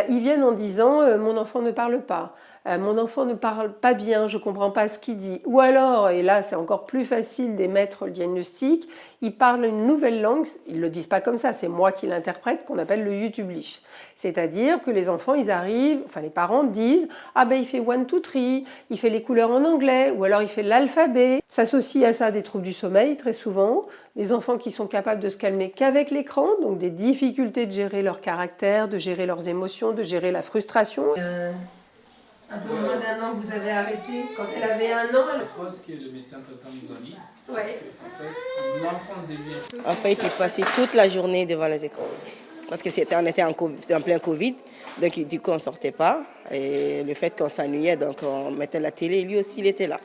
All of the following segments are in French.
Ils viennent en disant mon enfant ne parle pas, mon enfant ne parle pas bien, je ne comprends pas ce qu'il dit. Ou alors, et là c'est encore plus facile d'émettre le diagnostic, ils parlent une nouvelle langue, ils ne le disent pas comme ça, c'est moi qui l'interprète, qu'on appelle le YouTublish. C'est-à-dire que les enfants, ils arrivent, enfin les parents disent ah ben il fait 1, 2, 3, il fait les couleurs en anglais, ou alors il fait l'alphabet. S'associe à ça des troubles du sommeil très souvent, des enfants qui sont capables de se calmer qu'avec l'écran, donc des difficultés de gérer leur caractère, de gérer leurs émotions, de gérer la frustration. Un peu moins d'un an, vous avez arrêté. Quand elle avait 1 an, elle... Je pense que le médecin traitant nous a dit. Ouais. En fait, l'enfant devient... En fait, il passait toute la journée devant les écrans. Parce que on était en plein Covid, donc du coup on ne sortait pas. Et le fait qu'on s'ennuyait, donc on mettait la télé, lui aussi il était là.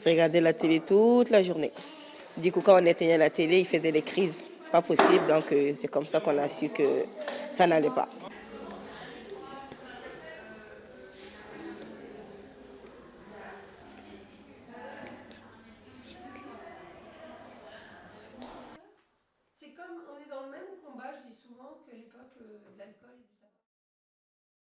Il regardait la télé toute la journée. Du coup, quand on éteignait la télé, il faisait des crises. Pas possible, donc c'est comme ça qu'on a su que ça n'allait pas.